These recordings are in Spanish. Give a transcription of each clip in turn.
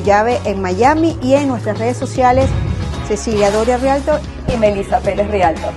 Llave en Miami y en nuestras redes sociales Cecilia Doria Realtor y Melissa Pérez Realtor.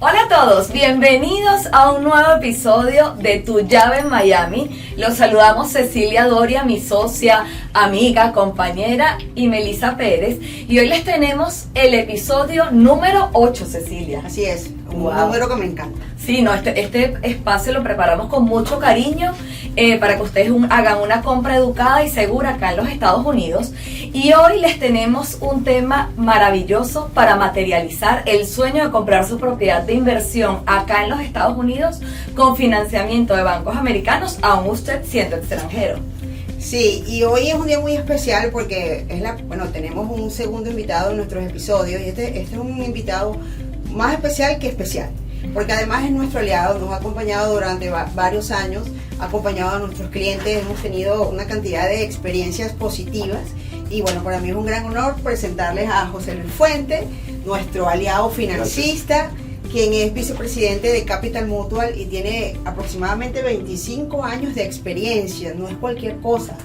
Hola a todos, bienvenidos a un nuevo episodio de Tu Llave en Miami. Los saludamos Cecilia Doria, mi socia, amiga, compañera, y Melissa Pérez. Y hoy les tenemos el episodio número 8, Cecilia. Así es, un número que me encanta. Sí, no, este espacio lo preparamos con mucho cariño para que ustedes hagan una compra educada y segura acá en los Estados Unidos. Y hoy les tenemos un tema maravilloso para materializar el sueño de comprar su propiedad de inversión acá en los Estados Unidos con financiamiento de bancos americanos, aún usted siendo extranjero. Sí, y hoy es un día muy especial porque tenemos un segundo invitado en nuestros episodios y este es un invitado más especial que especial, porque además es nuestro aliado, nos ha acompañado durante varios años, ha acompañado a nuestros clientes, hemos tenido una cantidad de experiencias positivas y bueno, para mí es un gran honor presentarles a José Luis Fuente, nuestro aliado financista, quien es vicepresidente de Capital Mutual y tiene aproximadamente 25 años de experiencia, no es cualquier cosa.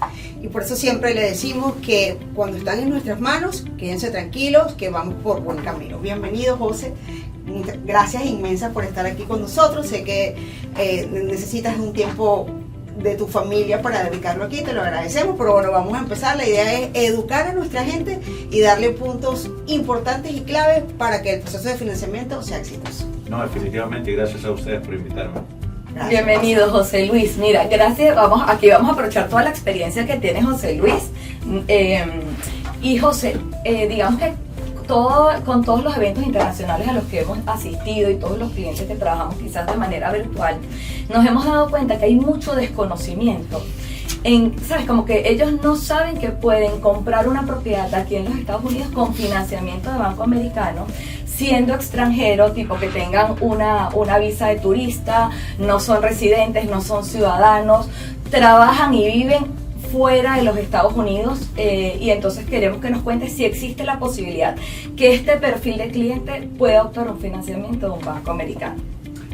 Y por eso siempre le decimos que cuando están en nuestras manos, quédense tranquilos, que vamos por buen camino. Bienvenido, José. Gracias inmensas por estar aquí con nosotros. Sé que necesitas un tiempo de tu familia para dedicarlo aquí, te lo agradecemos, pero bueno, vamos a empezar. La idea es educar a nuestra gente y darle puntos importantes y claves para que el proceso de financiamiento sea exitoso. No, definitivamente, y gracias a ustedes por invitarme. Gracias. Bienvenido, José Luis. Mira, gracias. Aquí vamos a aprovechar toda la experiencia que tiene José Luis. Y José, digamos que con todos los eventos internacionales a los que hemos asistido y todos los clientes que trabajamos quizás de manera virtual, nos hemos dado cuenta que hay mucho desconocimiento. ¿Sabes? Como que ellos no saben que pueden comprar una propiedad aquí en los Estados Unidos con financiamiento de banco americano, siendo extranjero, tipo que tengan una visa de turista, no son residentes, no son ciudadanos, trabajan y viven fuera de los Estados Unidos, y entonces queremos que nos cuentes si existe la posibilidad que este perfil de cliente pueda optar un financiamiento de un banco americano.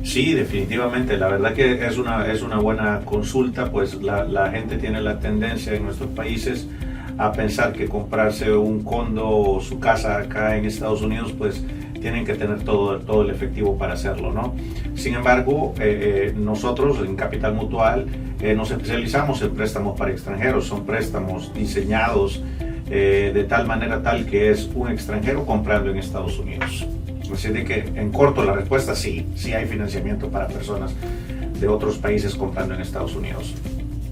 Sí, definitivamente, la verdad que es una buena consulta, pues la gente tiene la tendencia en nuestros países a pensar que comprarse un condo o su casa acá en Estados Unidos, pues tienen que tener todo el efectivo para hacerlo, ¿no? Sin embargo, nosotros en Capital Mutual nos especializamos en préstamos para extranjeros. Son préstamos diseñados de tal manera que es un extranjero comprando en Estados Unidos. Así de que, en corto, la respuesta sí hay financiamiento para personas de otros países comprando en Estados Unidos.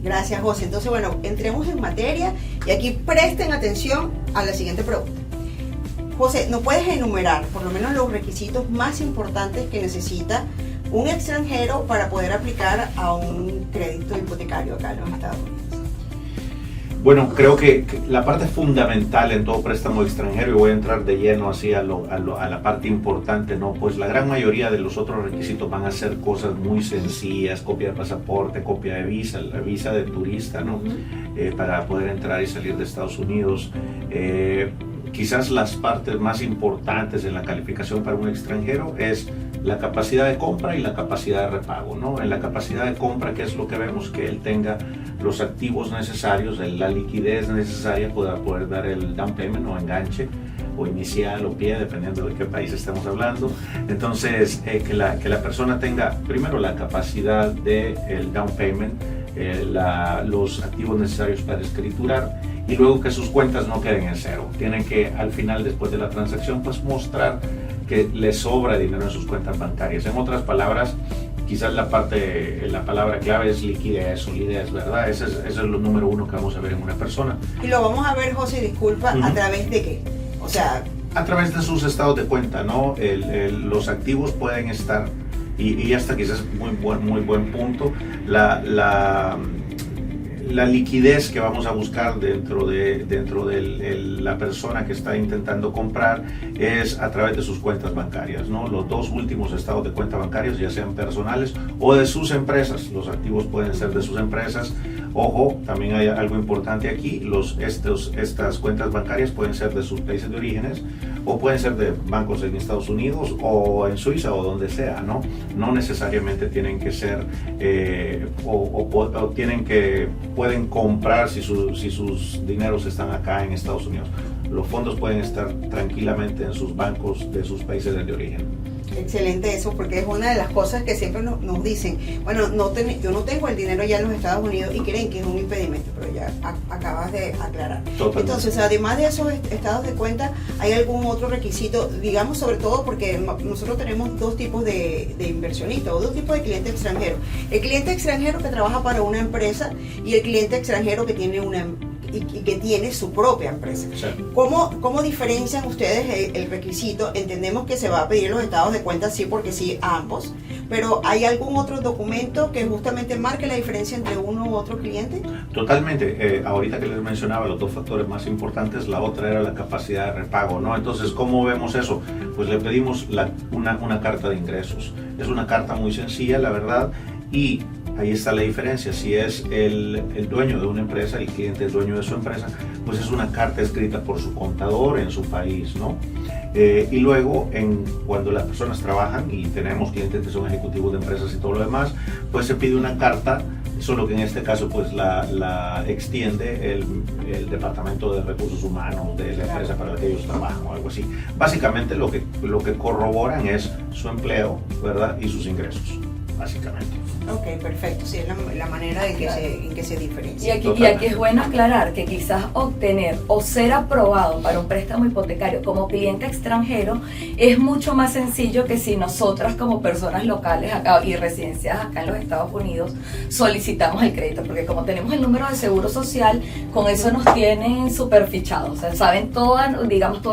Gracias, José. Entonces, bueno, entremos en materia y aquí presten atención a la siguiente pregunta. José, ¿nos puedes enumerar por lo menos los requisitos más importantes que necesita un extranjero para poder aplicar a un crédito hipotecario acá en los Estados Unidos? Bueno, creo que la parte fundamental en todo préstamo extranjero, y voy a entrar de lleno así a la parte importante, ¿no? Pues la gran mayoría de los otros requisitos van a ser cosas muy sencillas: copia de pasaporte, copia de visa, la visa de turista, ¿no? Para poder entrar y salir de Estados Unidos. Quizás las partes más importantes en la calificación para un extranjero es la capacidad de compra y la capacidad de repago, ¿no? En la capacidad de compra, ¿qué es lo que vemos? Que él tenga los activos necesarios, la liquidez necesaria para poder dar el down payment o enganche o inicial o pie, dependiendo de qué país estemos hablando. Entonces, que la persona tenga primero la capacidad del down payment, los activos necesarios para escriturar, y luego que sus cuentas no queden en cero. Tienen que, al final, después de la transacción, pues mostrar que le sobra dinero en sus cuentas bancarias. En otras palabras, quizás la palabra clave es liquidez, solidez, ¿verdad? Ese es lo número uno que vamos a ver en una persona. Y lo vamos a ver, José, disculpa, ¿a través de qué? O sea, a través de sus estados de cuenta, ¿no? Los activos pueden estar, y hasta quizás muy buen punto, la liquidez que vamos a buscar dentro de la persona que está intentando comprar es a través de sus cuentas bancarias, ¿no? Los dos últimos estados de cuenta bancarios, ya sean personales o de sus empresas. Los activos pueden ser de sus empresas Ojo, también hay algo importante aquí, estas cuentas bancarias pueden ser de sus países de orígenes o pueden ser de bancos en Estados Unidos o en Suiza o donde sea, ¿no? No necesariamente tienen que ser pueden comprar si sus dineros están acá en Estados Unidos. Los fondos pueden estar tranquilamente en sus bancos de sus países de origen. Excelente eso, porque es una de las cosas que siempre nos dicen, bueno, yo no tengo el dinero ya en los Estados Unidos y creen que es un impedimento, pero ya acabas de aclarar. Totalmente. Entonces, además de esos estados de cuenta, ¿hay algún otro requisito? Digamos, sobre todo porque nosotros tenemos dos tipos de inversionistas o dos tipos de clientes extranjeros. El cliente extranjero que trabaja para una empresa y el cliente extranjero que tiene y que tiene su propia empresa. Sí. ¿Cómo diferencian ustedes el requisito? Entendemos que se va a pedir los estados de cuenta, sí, porque sí, a ambos, pero ¿hay algún otro documento que justamente marque la diferencia entre uno u otro cliente? Totalmente. Ahorita que les mencionaba los dos factores más importantes, la otra era la capacidad de repago, ¿no? Entonces, ¿cómo vemos eso? Pues le pedimos una carta de ingresos. Es una carta muy sencilla, la verdad, y ahí está la diferencia. Si es el dueño de una empresa, el cliente es dueño de su empresa, pues es una carta escrita por su contador en su país, ¿no? Y luego, cuando las personas trabajan, y tenemos clientes que son ejecutivos de empresas y todo lo demás, pues se pide una carta, solo que en este caso pues la extiende el Departamento de Recursos Humanos de la empresa para la que ellos trabajan o algo así. Básicamente lo que corroboran es su empleo, ¿verdad? Y sus ingresos, básicamente. Ok, perfecto. Sí, es la manera en que se diferencia. Y aquí es bueno aclarar que quizás obtener o ser aprobado para un préstamo hipotecario como cliente extranjero es mucho más sencillo que si nosotras como personas locales acá y residenciadas acá en los Estados Unidos solicitamos el crédito, porque como tenemos el número de seguro social, con eso nos tienen súper fichados. O sea, saben todo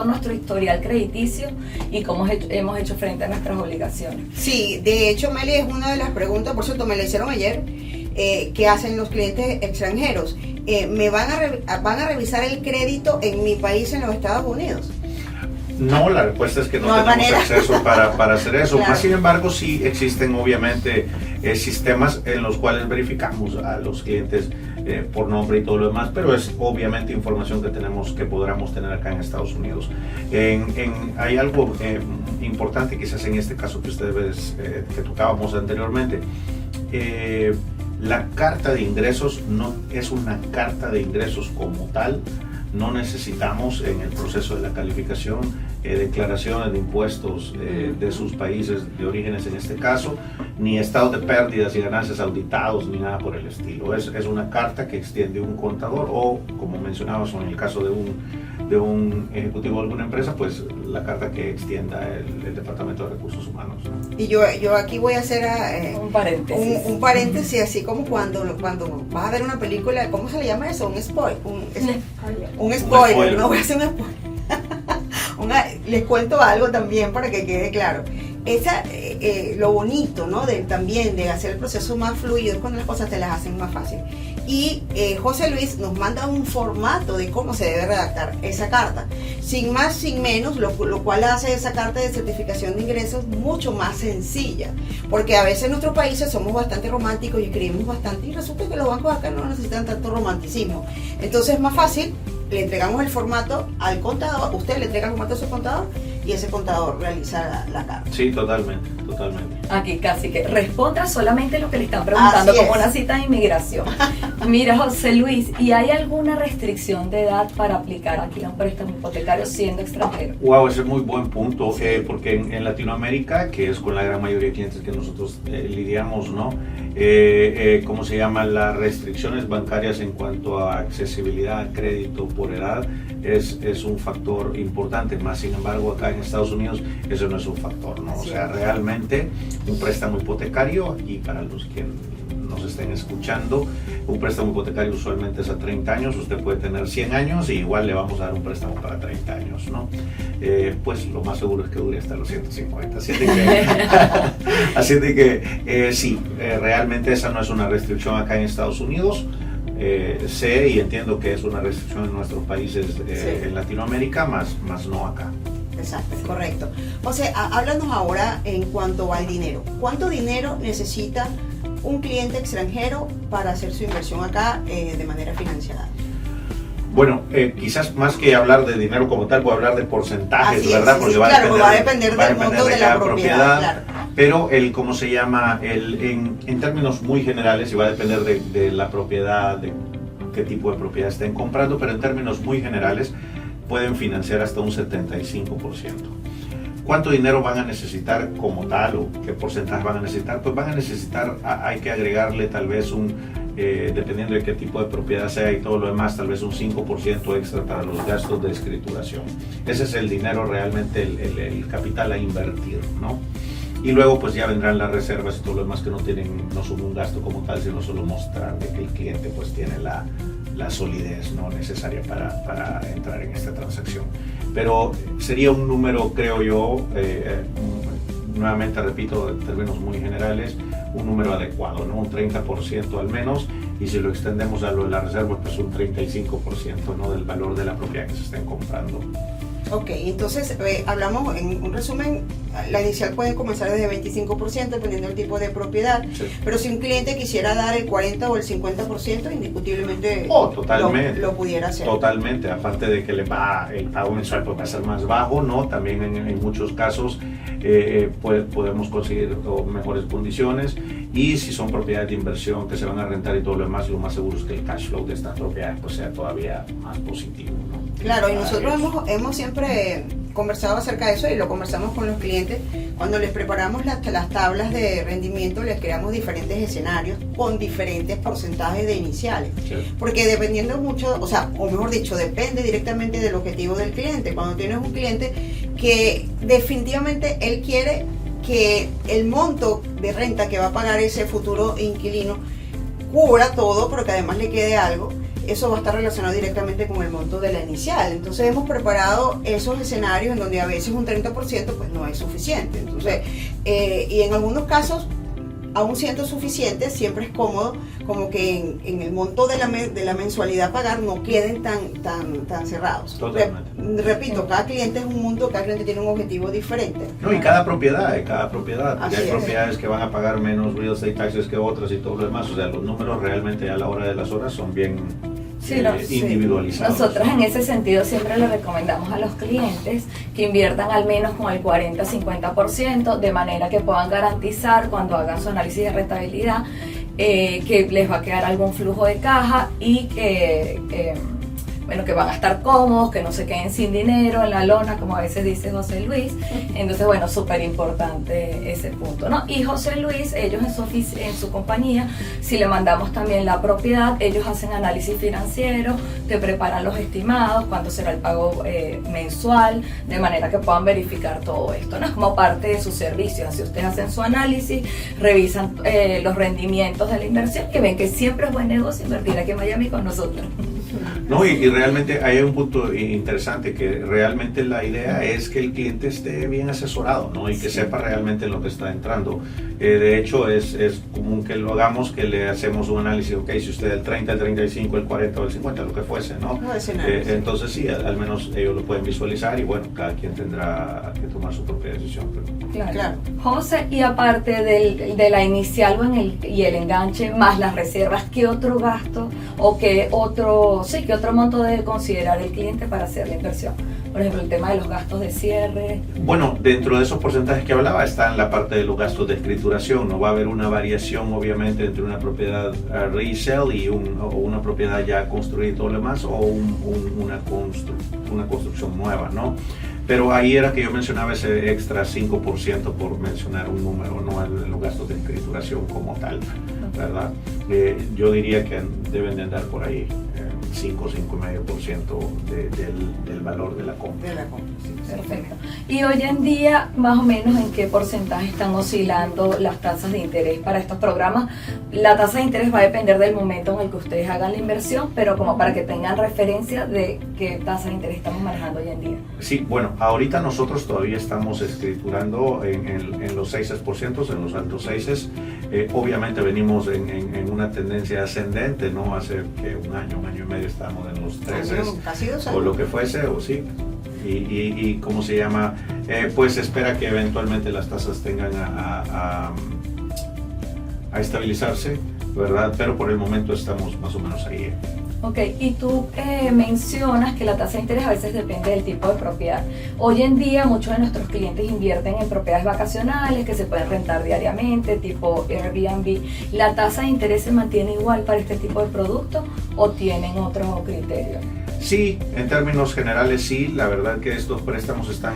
nuestro historial crediticio y cómo hemos hecho frente a nuestras obligaciones. Sí, de hecho, Meli, es una de las preguntas, por cierto, me la hicieron ayer, ¿qué hacen los clientes extranjeros? ¿Me van a revisar el crédito en mi país, en los Estados Unidos? No, la respuesta es que no tenemos acceso para hacer eso. Claro. Sin embargo, sí existen obviamente sistemas en los cuales verificamos a los clientes por nombre y todo lo demás, pero es obviamente información que podamos tener acá en Estados Unidos. Hay algo importante quizás en este caso que ustedes que tocábamos anteriormente. La carta de ingresos no es una carta de ingresos como tal. No necesitamos en el proceso de la calificación declaraciones de impuestos de sus países de orígenes en este caso, ni estados de pérdidas y ganancias auditados, ni nada por el estilo. Es una carta que extiende un contador o, como mencionabas, en el caso de un ejecutivo de alguna empresa, pues la carta que extienda el Departamento de Recursos Humanos, ¿no? Y yo aquí voy a hacer un paréntesis. Un paréntesis, así como cuando vas a ver una película, ¿cómo se le llama eso? Un spoiler. Un spoiler, no voy a hacer un spoiler. Les cuento algo también para que quede claro. Lo bonito, ¿no? También de hacer el proceso más fluido es cuando las cosas te las hacen más fácil. Y José Luis nos manda un formato de cómo se debe redactar esa carta, sin más, sin menos, lo cual hace esa carta de certificación de ingresos mucho más sencilla, porque a veces en nuestros países somos bastante románticos y escribimos bastante, y resulta que los bancos acá no necesitan tanto romanticismo. Entonces es más fácil, le entregamos el formato al contador, usted le entrega el formato a su contador y ese contador realiza la carta. Sí, totalmente. Aquí casi que responda solamente lo que le están preguntando, como una cita de inmigración. Mira, José Luis, ¿y hay alguna restricción de edad para aplicar aquí a un préstamo hipotecario siendo extranjero? Wow, ese es muy buen punto, porque en Latinoamérica, que es con la gran mayoría de clientes que nosotros lidiamos, ¿no? ¿Cómo se llama? Las restricciones bancarias en cuanto a accesibilidad a crédito por edad es un factor importante, más sin embargo acá en Estados Unidos eso no es un factor, ¿no? O sea, realmente un préstamo hipotecario, y para los que nos estén escuchando, un préstamo hipotecario usualmente es a 30 años, usted puede tener 100 años y igual le vamos a dar un préstamo para 30 años, ¿no? Pues lo más seguro es que dure hasta los 150, así de que sí, realmente esa no es una restricción acá en Estados Unidos. Sé y entiendo que es una restricción en nuestros países en Latinoamérica, más no acá. Exacto, correcto. O sea, háblanos ahora en cuanto al dinero. ¿Cuánto dinero necesita un cliente extranjero para hacer su inversión acá de manera financiada? Bueno, quizás más que hablar de dinero como tal, puedo hablar de porcentajes, Así ¿verdad? Es, Porque claro, va a depender del monto de la propiedad. Claro. Pero ¿cómo se llama? En términos muy generales, y va a depender de la propiedad, de qué tipo de propiedad estén comprando, pero en términos muy generales pueden financiar hasta un 75%. ¿Cuánto dinero van a necesitar como tal o qué porcentaje van a necesitar? Pues van a necesitar, hay que agregarle tal vez dependiendo de qué tipo de propiedad sea y todo lo demás, tal vez un 5% extra para los gastos de escrituración. Ese es el dinero realmente, el capital a invertir, ¿no? Y luego pues ya vendrán las reservas y todo lo demás que no son un gasto como tal, sino solo mostrar de que el cliente pues tiene la solidez no necesaria para entrar en esta transacción. Pero sería un número, creo yo, nuevamente repito, en términos muy generales, un número adecuado, ¿no? Un 30% al menos, y si lo extendemos a lo de la reserva, pues un 35%, ¿no? Del valor de la propiedad que se estén comprando. Ok, entonces hablamos en un resumen, la inicial puede comenzar desde 25% dependiendo del tipo de propiedad, sí. Pero si un cliente quisiera dar el 40 o el 50%, indiscutiblemente totalmente, lo pudiera hacer. Totalmente, aparte de que el pago mensual va a ser más bajo, ¿no? También en muchos casos podemos conseguir mejores condiciones, y si son propiedades de inversión que se van a rentar y todo lo demás, lo más seguro es que el cash flow de estas propiedades pues sea todavía más positivo, ¿no? Claro, y nosotros hemos siempre conversado acerca de eso, y lo conversamos con los clientes. Cuando les preparamos las tablas de rendimiento, les creamos diferentes escenarios con diferentes porcentajes de iniciales. Sí. Porque dependiendo mucho, o mejor dicho, depende directamente del objetivo del cliente. Cuando tienes un cliente que definitivamente él quiere que el monto de renta que va a pagar ese futuro inquilino cubra todo, pero que además le quede algo, eso va a estar relacionado directamente con el monto de la inicial. Entonces hemos preparado esos escenarios en donde a veces un 30% pues no es suficiente. Entonces, y en algunos casos, aún siendo suficiente, siempre es cómodo como que en el monto de la mensualidad a pagar no queden tan cerrados. Totalmente. Repito, cada cliente es un mundo, cada cliente tiene un objetivo diferente. No, y cada propiedad, porque hay propiedades que van a pagar menos real estate taxes que otras y todo lo demás. O sea, los números realmente a la hora de las horas son bien individualizados. Nosotros en ese sentido siempre le recomendamos a los clientes que inviertan al menos con el 40-50%, de manera que puedan garantizar cuando hagan su análisis de rentabilidad que les va a quedar algún flujo de caja y que van a estar cómodos, que no se queden sin dinero en la lona, como a veces dice José Luis. Entonces, súper importante ese punto, ¿no? Y José Luis, ellos en su compañía, si le mandamos también la propiedad, ellos hacen análisis financiero, te preparan los estimados, cuánto será el pago mensual, de manera que puedan verificar todo esto, ¿no? Es como parte de su servicio. Así ustedes hacen su análisis, revisan los rendimientos de la inversión, que ven que siempre es buen negocio invertir aquí en Miami con nosotros. No, y realmente hay un punto interesante, que realmente la idea es que el cliente esté bien asesorado, ¿no? Y que sepa realmente lo que está entrando. De hecho, es común que lo hagamos, que le hacemos un análisis, ok, si usted el 30, el 35, el 40 o el 50, lo que fuese, ¿no? Entonces sí, al menos ellos lo pueden visualizar, y bueno, cada quien tendrá que tomar su propia decisión. Pero... Claro. José, y aparte de la inicial y el enganche, más las reservas, ¿qué otro gasto o qué otro monto debe considerar el cliente para hacer la inversión? Por ejemplo, el tema de los gastos de cierre. Bueno, dentro de esos porcentajes que hablaba está en la parte de los gastos de escrituración. No va a haber una variación, obviamente, entre una propiedad resale y una propiedad ya construida y todo lo demás, o una construcción nueva, ¿no? Pero ahí era que yo mencionaba ese extra 5% por mencionar un número, no en los gastos de escrituración como tal, ¿verdad? Yo diría que deben de andar por ahí 5,5% del valor de la compra. Sí. Perfecto. Y hoy en día, más o menos, ¿en qué porcentaje están oscilando las tasas de interés para estos programas? La tasa de interés va a depender del momento en el que ustedes hagan la inversión, pero como para que tengan referencia de qué tasa de interés estamos manejando hoy en día. Sí, bueno, ahorita nosotros todavía estamos escriturando en los 6%, en los altos 6. Obviamente venimos en una tendencia ascendente, ¿no? Hace un año y medio estamos en los 13 o lo que fuese, o sí. Y ¿cómo se llama? Pues espera que eventualmente las tasas tengan a a estabilizarse, ¿verdad? Pero por el momento estamos más o menos ahí. Ok, y tú mencionas que la tasa de interés a veces depende del tipo de propiedad. Hoy en día muchos de nuestros clientes invierten en propiedades vacacionales que se pueden rentar diariamente, tipo Airbnb. ¿La tasa de interés se mantiene igual para este tipo de productos o tienen otro criterio? Sí, en términos generales sí, la verdad que estos préstamos están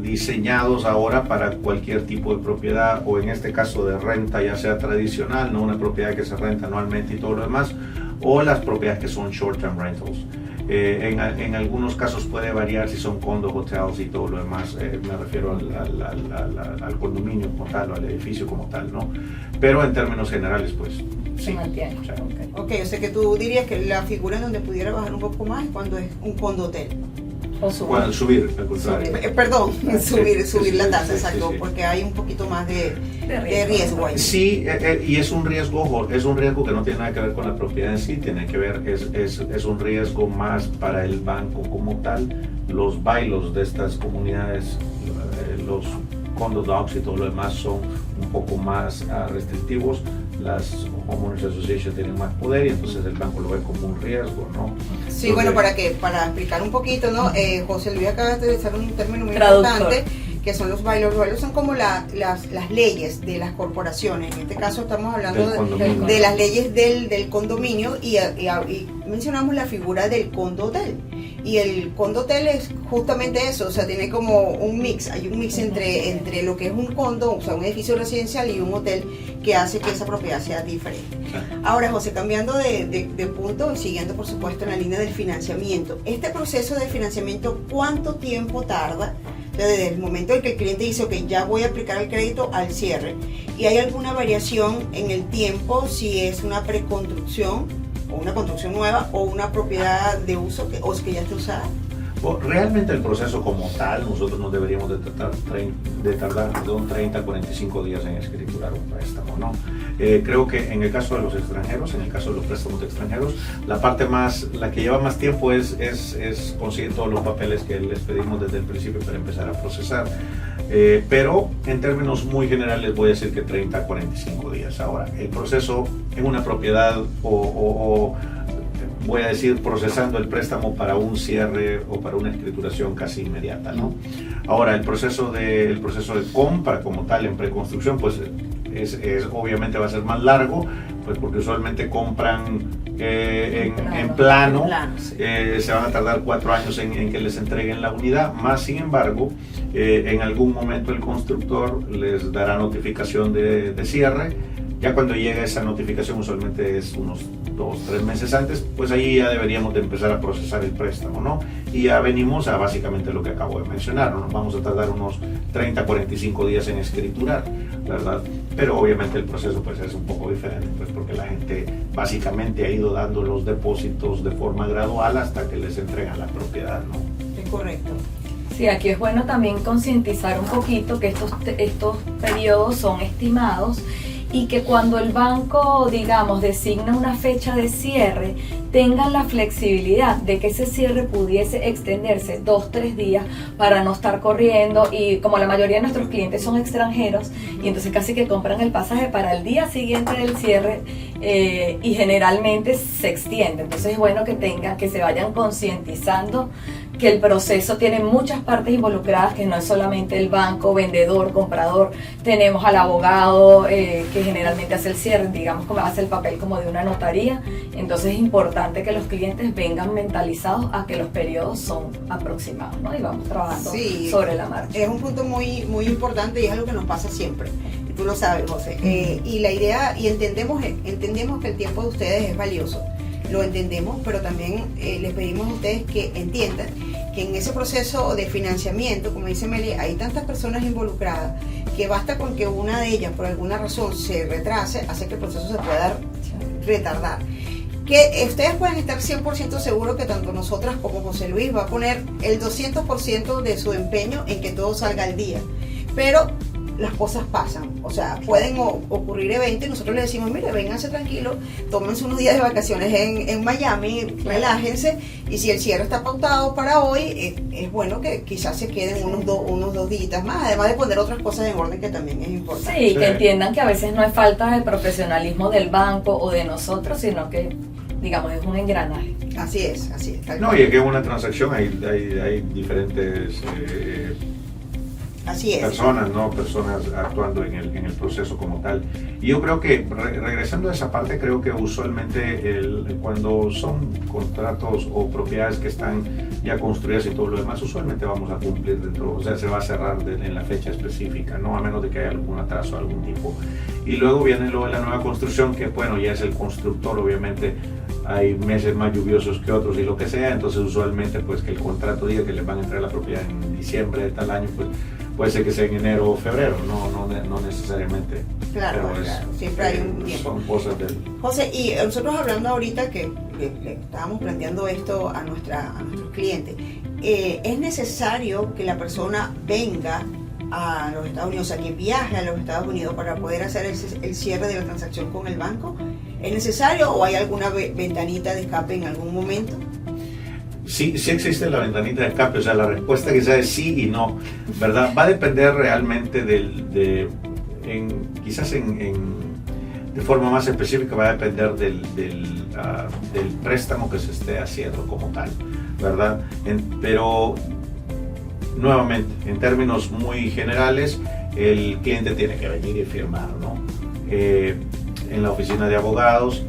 diseñados ahora para cualquier tipo de propiedad, o en este caso de renta, ya sea tradicional, no una propiedad que se renta anualmente y todo lo demás, o las propiedades que son short-term rentals. En algunos casos puede variar si son condos, hotels y todo lo demás, me refiero al condominio como tal, o al edificio como tal, ¿no? Pero en términos generales, pues Se mantiene. O sea, Ok, o sea que tú dirías que la figura en donde pudiera bajar un poco más es cuando es un condotel. O subir. Bueno, subir, al contrario. Perdón, subir Sí, la tasa, sí, exacto, sí. porque hay un poquito más de riesgo. riesgo ahí. Sí, y es un riesgo que no tiene nada que ver con la propiedad en sí, tiene que ver, es un riesgo más para el banco como tal. Los bylaws de estas comunidades, los condo docs y todo lo demás son un poco más restrictivos. Las Homeowners Association tienen más poder y entonces el banco lo ve como un riesgo, ¿no? Sí, Entonces, bueno, para explicar un poquito, ¿no? José Luis acaba de utilizar un término muy Traductor. importante, que son los bylaws. Los bylaws son como las leyes de las corporaciones. En este caso estamos hablando Del condominio. de las leyes del condominio y mencionamos la figura del condotel. Y el condotel es justamente eso, o sea, tiene como un mix, hay un mix entre lo que es un condo, o sea, un edificio residencial y un hotel que hace que esa propiedad sea diferente. Ahora, José, cambiando de punto y siguiendo, por supuesto, en la línea del financiamiento, este proceso de financiamiento, ¿cuánto tiempo tarda desde el momento en que el cliente dice, ok, ya voy a aplicar el crédito al cierre? ¿Y hay alguna variación en el tiempo si es una preconstrucción o una construcción nueva o una propiedad de uso que ya esté usada? Bueno, realmente el proceso como tal, nosotros nos deberíamos de tardar 30 a 45 días en escriturar un préstamo, ¿no? Creo que en el caso de los extranjeros, en el caso de los préstamos de extranjeros, la que lleva más tiempo es conseguir todos los papeles que les pedimos desde el principio para empezar a procesar. Pero en términos muy generales voy a decir que 30 a 45 días. Ahora, el proceso en una propiedad o voy a decir procesando el préstamo para un cierre o para una escrituración casi inmediata, ¿no? Ahora, el proceso de compra como tal en preconstrucción, pues obviamente va a ser más largo, pues porque usualmente compran en plano, Sí. se van a tardar 4 años en que les entreguen la unidad, más sin embargo, en algún momento el constructor les dará notificación de cierre. Ya cuando llega esa notificación, usualmente es unos 2-3 meses antes, pues ahí ya deberíamos de empezar a procesar el préstamo, ¿no? Y ya venimos a básicamente lo que acabo de mencionar, ¿no? Nos vamos a tardar unos 30-45 días en escriturar, ¿verdad? Pero obviamente el proceso pues es un poco diferente, pues porque la gente básicamente ha ido dando los depósitos de forma gradual hasta que les entregan la propiedad, ¿no? Es correcto. Sí, aquí es bueno también concientizar un poquito que estos periodos son estimados y que cuando el banco, digamos, designa una fecha de cierre, tengan la flexibilidad de que ese cierre pudiese extenderse 2-3 días para no estar corriendo, y como la mayoría de nuestros clientes son extranjeros y entonces casi que compran el pasaje para el día siguiente del cierre y generalmente se extiende. Entonces es bueno que se vayan concientizando que el proceso tiene muchas partes involucradas, que no es solamente el banco, vendedor, comprador, tenemos al abogado que generalmente hace el cierre, digamos como hace el papel como de una notaría. Entonces es importante que los clientes vengan mentalizados a que los periodos son aproximados, ¿no? Y vamos trabajando sobre la marcha. Es un punto muy, muy importante y es algo que nos pasa siempre. Y tú lo sabes, José. Y la idea, y entendemos que el tiempo de ustedes es valioso. Lo entendemos, pero también les pedimos a ustedes que entiendan que en ese proceso de financiamiento, como dice Meli, hay tantas personas involucradas que basta con que una de ellas por alguna razón se retrase, hace que el proceso se pueda retardar. Que ustedes pueden estar 100% seguros que tanto nosotras como José Luis va a poner el 200% de su empeño en que todo salga al día. Pero las cosas pasan. O sea, pueden ocurrir eventos y nosotros le decimos, mire, vénganse tranquilos, tómense unos días de vacaciones en Miami, relájense, y si el cierre está pautado para hoy, es bueno que quizás se queden unos dos días más, además de poner otras cosas en orden que también es importante. Sí, que entiendan que a veces no es falta de profesionalismo del banco o de nosotros, sino que, digamos, es un engranaje. Así es. No, y es que en una transacción hay diferentes Así es. personas actuando en el proceso como tal. Y yo creo que, regresando a esa parte, creo que usualmente cuando son contratos o propiedades que están ya construidas y todo lo demás, usualmente vamos a cumplir dentro, o sea, se va a cerrar en la fecha específica, ¿no? A menos de que haya algún atraso de algún tipo. Y luego viene lo de la nueva construcción, que bueno, ya es el constructor, obviamente hay meses más lluviosos que otros y lo que sea, entonces usualmente pues que el contrato diga que les van a entregar la propiedad en diciembre de tal año, pues puede ser que sea en enero o febrero, no necesariamente. Claro, siempre hay un tiempo. Son cosas del... José, y nosotros hablando ahorita que le estábamos planteando esto a nuestros clientes, ¿es necesario que la persona venga a los Estados Unidos, o sea, que viaje a los Estados Unidos para poder hacer el cierre de la transacción con el banco? ¿Es necesario o hay alguna ventanita de escape en algún momento? Sí existe la ventanita de escape, o sea, la respuesta quizás es sí y no, ¿verdad? Va a depender realmente quizás de forma más específica va a depender del préstamo que se esté haciendo como tal, ¿verdad? Pero nuevamente, en términos muy generales, el cliente tiene que venir y firmar, ¿no? En la oficina de abogados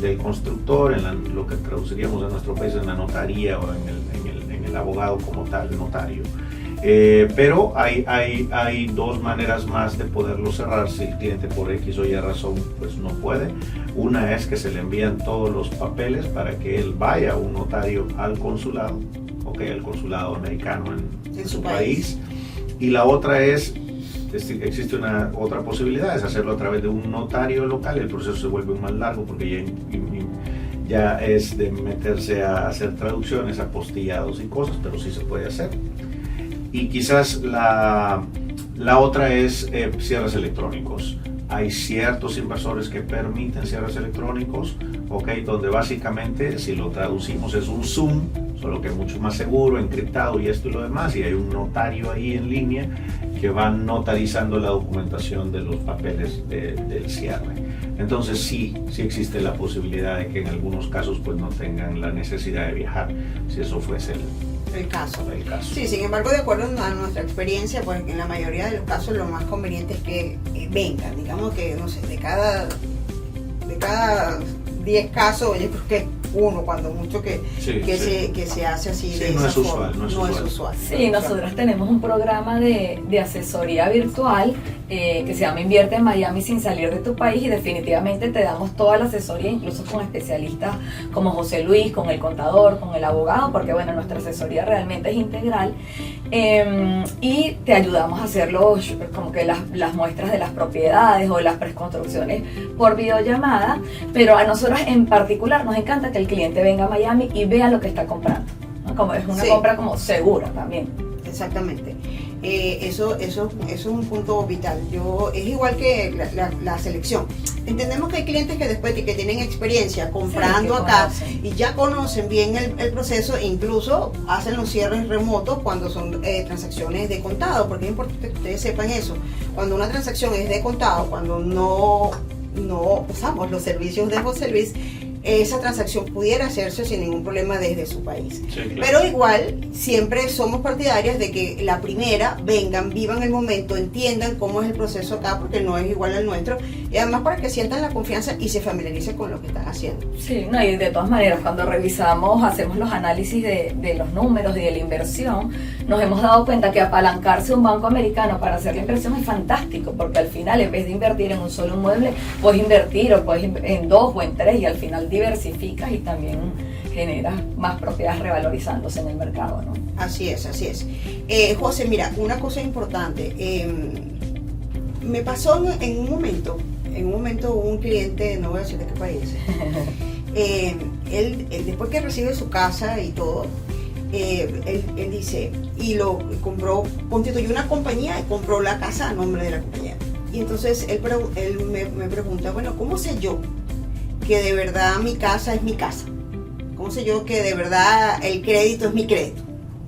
del constructor, lo que traduciríamos en nuestro país en la notaría o en el abogado como tal, el notario. Pero hay dos maneras más de poderlo cerrar si el cliente por X o Y razón pues no puede. Una es que se le envían todos los papeles para que él vaya a un notario al consulado, al consulado americano en su país. Y la otra existe una otra posibilidad, es hacerlo a través de un notario local. El proceso se vuelve más largo porque ya es de meterse a hacer traducciones, apostillados y cosas, pero sí se puede hacer. Y quizás la otra es cierres electrónicos. Hay ciertos inversores que permiten cierres electrónicos, donde básicamente, si lo traducimos, es un Zoom, solo que es mucho más seguro, encriptado y esto y lo demás, y hay un notario ahí en línea que va notarizando la documentación de los papeles del cierre. Entonces sí existe la posibilidad de que en algunos casos pues no tengan la necesidad de viajar, si eso fuese el caso. Sí, sin embargo, de acuerdo a nuestra experiencia, pues en la mayoría de los casos lo más conveniente es que vengan. Digamos que, no sé, de cada 10 casos, oye, creo que uno, cuando mucho que se hace así de esa forma. No es usual. Sí, nosotros tenemos un programa de asesoría virtual que se llama Invierte en Miami sin salir de tu país, y definitivamente te damos toda la asesoría, incluso con especialistas como José Luis, con el contador, con el abogado, porque bueno, nuestra asesoría realmente es integral, y te ayudamos a hacer como que las muestras de las propiedades o las preconstrucciones por videollamada, pero a nosotros en particular nos encanta que el cliente venga a Miami y vea lo que está comprando, ¿no? Como es una compra como segura también. Exactamente. Eso es un punto vital. Es igual que la selección. Entendemos que hay clientes que después que tienen experiencia comprando acá y ya conocen bien el proceso, e incluso hacen los cierres remotos cuando son transacciones de contado, porque es importante que ustedes sepan eso. Cuando una transacción es de contado, cuando no usamos los servicios de José Luis, esa transacción pudiera hacerse sin ningún problema desde su país. Sí, claro. Pero igual, siempre somos partidarias de que la primera vengan, vivan el momento, entiendan cómo es el proceso acá, porque no es igual al nuestro, y además para que sientan la confianza y se familiaricen con lo que están haciendo. Sí, no, y de todas maneras, cuando hacemos los análisis de los números y de la inversión, nos hemos dado cuenta que apalancarse un banco americano para hacer la inversión es fantástico, porque al final, en vez de invertir en un solo inmueble, puedes invertir en 2 o en 3, y al final diversificas y también generas más propiedades revalorizándose en el mercado, ¿no? Así es. José, mira, una cosa importante. Me pasó en un momento un cliente, no voy a decir de qué país, él después que recibe su casa y todo, él dice, y lo compró, constituyó una compañía y compró la casa a nombre de la compañía. Y entonces él me pregunta, bueno, ¿cómo sé yo que de verdad mi casa es mi casa? ¿Cómo sé yo que de verdad el crédito es mi crédito?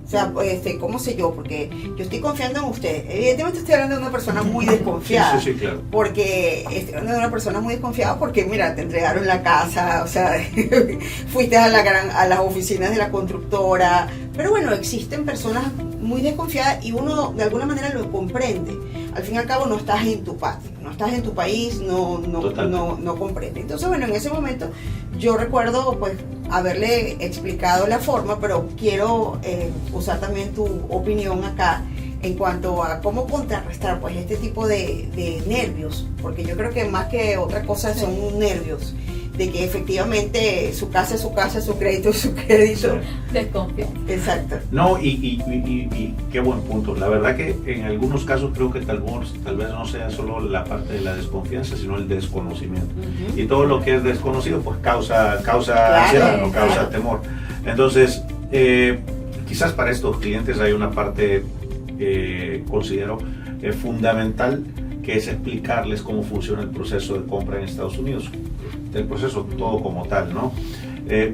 O sea, ¿cómo sé yo? Porque yo estoy confiando en usted. Evidentemente estoy hablando de una persona muy desconfiada. Sí, claro. Porque estoy hablando de una persona muy desconfiada porque, mira, te entregaron la casa, o sea, fuiste a las oficinas de la constructora. Pero bueno, existen personas muy desconfiadas y uno de alguna manera lo comprende. Al fin y al cabo no estás en tu patio, no estás en tu país, no comprende. Entonces, bueno, en ese momento yo recuerdo pues haberle explicado la forma, pero quiero usar también tu opinión acá en cuanto a cómo contrarrestar pues este tipo de nervios, porque yo creo que más que otra cosa son nervios, de que efectivamente su casa es su casa, su crédito es su crédito. Desconfianza. Exacto. No, y qué buen punto. La verdad que en algunos casos creo que tal vez no sea solo la parte de la desconfianza, sino el desconocimiento. Y todo lo que es desconocido pues causa ansiedad, no causa temor. Entonces, quizás para estos clientes hay una parte, considero, fundamental, que es explicarles cómo funciona el proceso de compra en Estados Unidos. El proceso todo como tal, ¿no?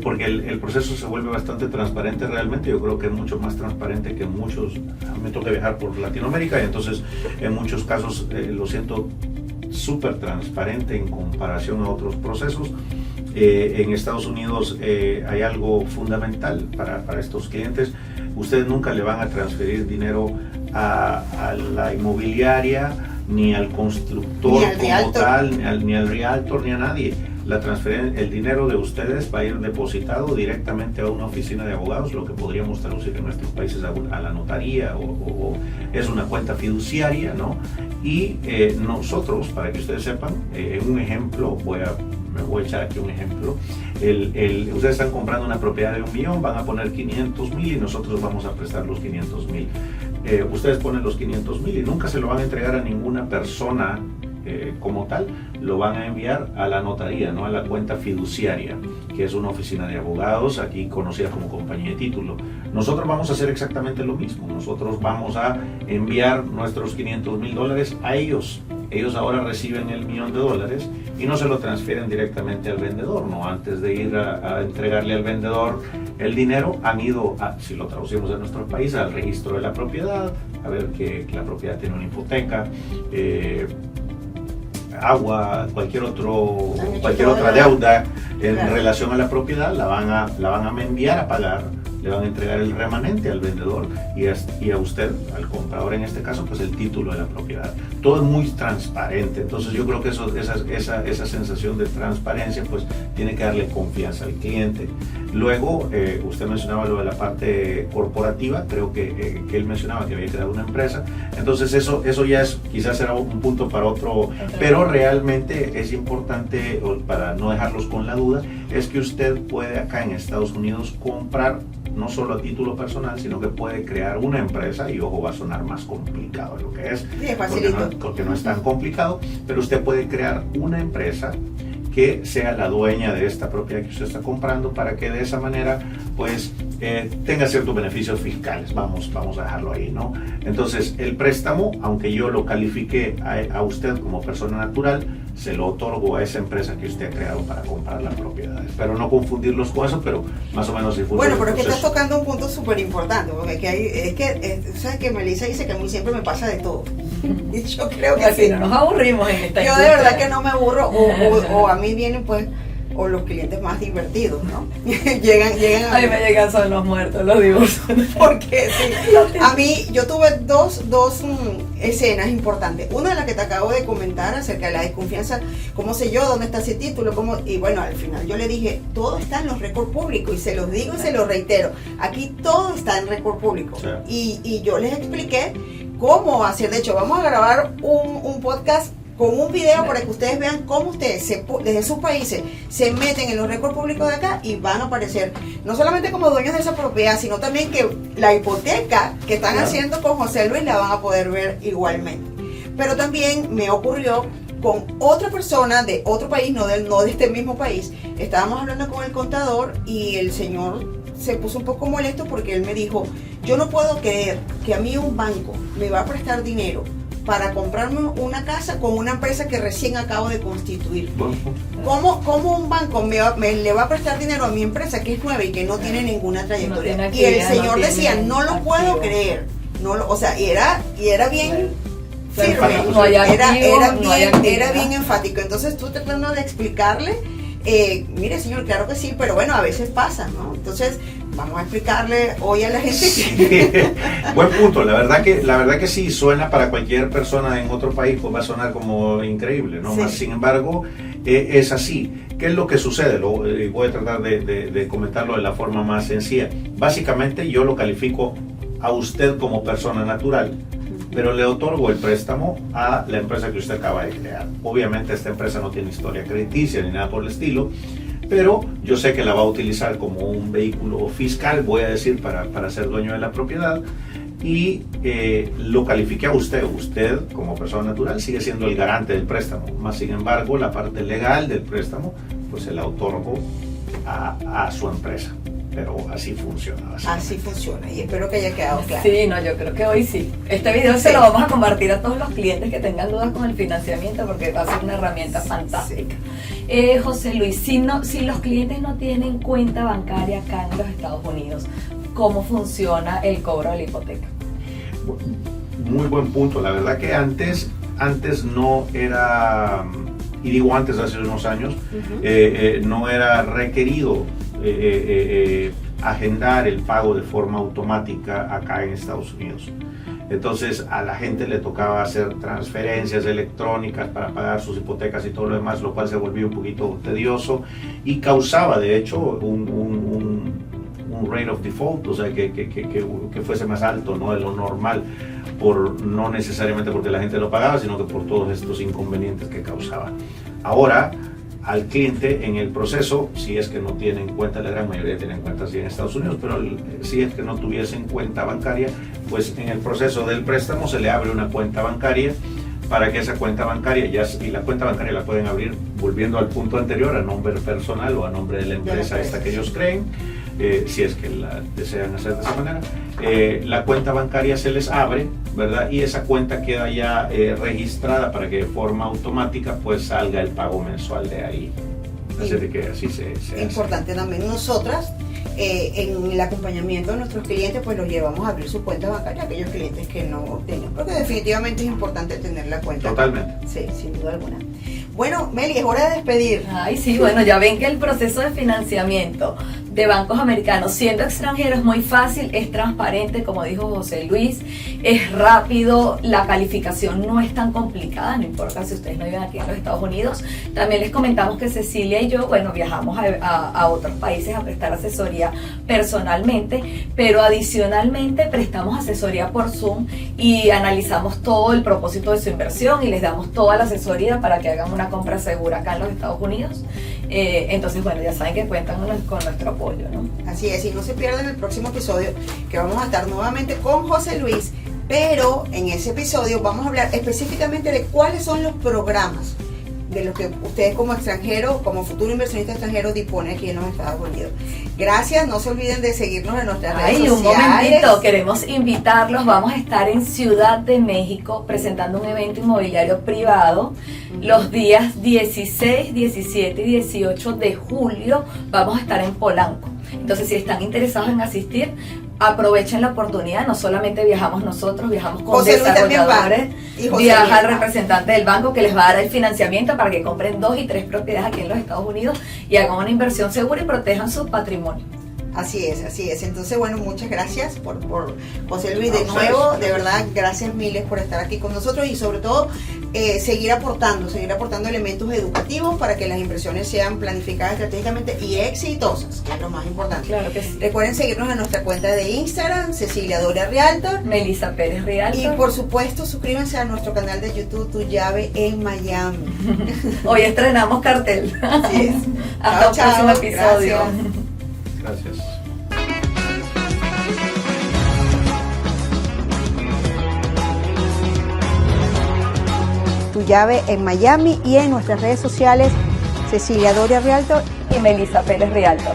Porque el proceso se vuelve bastante transparente realmente. Yo creo que es mucho más transparente que muchos. Me toca viajar por Latinoamérica y entonces en muchos casos lo siento súper transparente en comparación a otros procesos. En Estados Unidos hay algo fundamental para estos clientes. Ustedes nunca le van a transferir dinero a la inmobiliaria, ni al constructor ni al como realtor. tal, ni al realtor, ni a nadie. El dinero de ustedes va a ir depositado directamente a una oficina de abogados, lo que podríamos traducir en nuestros países a la notaría, o es una cuenta fiduciaria, ¿no? Y nosotros, para que ustedes sepan, un ejemplo, me voy a echar aquí un ejemplo. Ustedes están comprando una propiedad de $1 millón, van a poner 500,000 y nosotros vamos a prestar los 500,000. Ustedes ponen los 500,000 y nunca se lo van a entregar a ninguna persona como tal, lo van a enviar a la notaría, no a la cuenta fiduciaria, que es una oficina de abogados, aquí conocida como compañía de título. Nosotros vamos a hacer exactamente lo mismo. Nosotros vamos a enviar nuestros $500,000 a ellos. Ellos ahora reciben el $1 millón y no se lo transfieren directamente al vendedor, ¿no? Antes de ir a entregarle al vendedor el dinero, han ido, si lo traducimos en nuestro país, al registro de la propiedad, a ver que la propiedad tiene una hipoteca, agua, cualquier otra deuda en relación a la propiedad, la van a enviar a pagar, le van a entregar el remanente al vendedor y a usted, al comprador en este caso, pues el título de la propiedad. Todo es muy transparente, entonces yo creo que esa sensación de transparencia pues tiene que darle confianza al cliente. Luego, usted mencionaba lo de la parte corporativa, creo que él mencionaba que había creado una empresa, entonces eso ya quizás será un punto para otro, pero realmente es importante, para no dejarlos con la duda, es que usted puede acá en Estados Unidos comprar no solo a título personal, sino que puede crear una empresa, y ojo, va a sonar más complicado de lo que es, Sí, porque no es tan complicado, pero usted puede crear una empresa que sea la dueña de esta propiedad que usted está comprando, para que de esa manera pues tenga ciertos beneficios fiscales, vamos a dejarlo ahí, ¿no? Entonces el préstamo, aunque yo lo califique a usted como persona natural, se lo otorgo a esa empresa que usted ha creado para comprar la propiedad. Espero no confundirlos con eso, pero más o menos si funciona. Bueno, pero es que estás tocando un punto súper importante, porque sabes que Melissa dice que a mí siempre me pasa de todo. Y yo creo que sí, no nos aburrimos en esta Yo de verdad que no me aburro, o a mí vienen pues, o los clientes más divertidos, ¿no? llegan a mí me llegan son los muertos, los dibujos. Porque sí, a mí yo tuve dos escenas importantes. Una de las que te acabo de comentar acerca de la desconfianza, cómo sé yo dónde está ese título, y bueno, al final yo le dije, todo está en los récords públicos, y se los digo y se los reitero, aquí todo está en récord público. Sí. Y yo les expliqué cómo hacer. De hecho, vamos a grabar un podcast con un video para que ustedes vean cómo ustedes desde sus países se meten en los récords públicos de acá y van a aparecer no solamente como dueños de esa propiedad, sino también que la hipoteca que están haciendo con José Luis la van a poder ver igualmente. Pero también me ocurrió con otra persona de otro país, no de este mismo país. Estábamos hablando con el contador y el señor se puso un poco molesto porque él me dijo, yo no puedo creer que a mí un banco me va a prestar dinero para comprarme una casa con una empresa que recién acabo de constituir. ¿Cómo un banco le va a prestar dinero a mi empresa que es nueva y que no tiene ninguna trayectoria? No tiene y el actividad, señor no decía, tiene no lo puedo activo. creer. No lo, o sea, y era bien firme, No hay activo, no hay actividad. era bien enfático. Entonces tú tratando de explicarle, mire señor, claro que sí, pero bueno, a veces pasa, ¿no? Entonces vamos a explicarle hoy a la gente. Sí. Buen punto, la verdad que sí, suena para cualquier persona en otro país, pues va a sonar como increíble, ¿no? Sí. Más, sin embargo, es así. ¿Qué es lo que sucede? Voy a tratar de comentarlo de la forma más sencilla. Básicamente yo lo califico a usted como persona natural, pero le otorgo el préstamo a la empresa que usted acaba de crear. Obviamente esta empresa no tiene historia crediticia ni nada por el estilo, pero yo sé que la va a utilizar como un vehículo fiscal, voy a decir, para ser dueño de la propiedad, y lo califique a usted. Usted como persona natural sigue siendo el garante del préstamo, más sin embargo la parte legal del préstamo pues se la otorgo a su empresa. Pero así funciona. Así funciona y espero que haya quedado claro. Sí, no, yo creo que hoy sí. Este video se lo vamos a compartir a todos los clientes que tengan dudas con el financiamiento porque va a ser una herramienta fantástica. José Luis, si los clientes no tienen cuenta bancaria acá en los Estados Unidos, ¿cómo funciona el cobro de la hipoteca? Muy buen punto. La verdad que antes no era, y digo antes, hace unos años, no era requerido agendar el pago de forma automática acá en Estados Unidos. Entonces a la gente le tocaba hacer transferencias electrónicas para pagar sus hipotecas y todo lo demás, lo cual se volvió un poquito tedioso y causaba de hecho un rate of default, o sea que fuese más alto, ¿no?, de lo normal, no necesariamente porque la gente lo pagaba, sino que por todos estos inconvenientes que causaba. Ahora al cliente en el proceso, si es que no tienen cuenta, la gran mayoría tienen cuentas sí en Estados Unidos, pero si es que no tuviesen cuenta bancaria, pues en el proceso del préstamo se le abre una cuenta bancaria para que esa cuenta bancaria, y la cuenta bancaria la pueden abrir, volviendo al punto anterior, a nombre personal o a nombre de la empresa esta que ellos creen, si es que la desean hacer de esa manera. La cuenta bancaria se les abre, ¿verdad? Y esa cuenta queda ya registrada para que de forma automática pues salga el pago mensual de ahí. Así de que así se hace. Importante también, nosotras en el acompañamiento de nuestros clientes pues los llevamos a abrir su cuenta bancaria a aquellos clientes que no tengan, porque definitivamente es importante tener la cuenta. Totalmente. Sí, sin duda alguna. Bueno, Meli, es hora de despedir. Ay, sí, bueno, ya ven que el proceso de financiamiento de bancos americanos, siendo extranjero, es muy fácil, es transparente, como dijo José Luis, es rápido, la calificación no es tan complicada, no importa si ustedes no viven aquí en los Estados Unidos. También les comentamos que Cecilia y yo, bueno, viajamos a otros países a prestar asesoría personalmente, pero adicionalmente prestamos asesoría por Zoom y analizamos todo el propósito de su inversión y les damos toda la asesoría para que hagan una compra segura acá en los Estados Unidos. Entonces, bueno, ya saben que cuentan con nuestro apoyo, ¿no? Así es, y no se pierdan el próximo episodio, que vamos a estar nuevamente con José Luis, pero en ese episodio vamos a hablar específicamente de cuáles son los programas de los que ustedes como extranjero, como futuro inversionista extranjero, dispone aquí en los Estados Unidos. Gracias, no se olviden de seguirnos en nuestras redes sociales. Un momentito, queremos invitarlos, vamos a estar en Ciudad de México presentando un evento inmobiliario privado los días 16, 17 y 18 de julio, vamos a estar en Polanco. Entonces, si están interesados en asistir, aprovechen la oportunidad. No solamente viajamos nosotros, viajamos con José Luis desarrolladores, José viaja Luis el representante del banco que les va a dar el financiamiento para que compren 2 y 3 propiedades aquí en los Estados Unidos y hagan una inversión segura y protejan su patrimonio. Así es, así es. Entonces, bueno, muchas gracias por José Luis de nuevo. De verdad, gracias miles por estar aquí con nosotros y sobre todo seguir aportando elementos educativos para que las inversiones sean planificadas estratégicamente y exitosas, que es lo más importante. Claro que sí. Recuerden seguirnos en nuestra cuenta de Instagram, Cecilia Doria Realtor. Melissa Pérez Realtor. Y por supuesto, suscríbanse a nuestro canal de YouTube, Tu Llave en Miami. Hoy estrenamos cartel. Así es. Hasta un próximo episodio. Gracias. Tu Llave en Miami y en nuestras redes sociales, Cecilia Doria Realtor Y Melissa Pérez Realtor.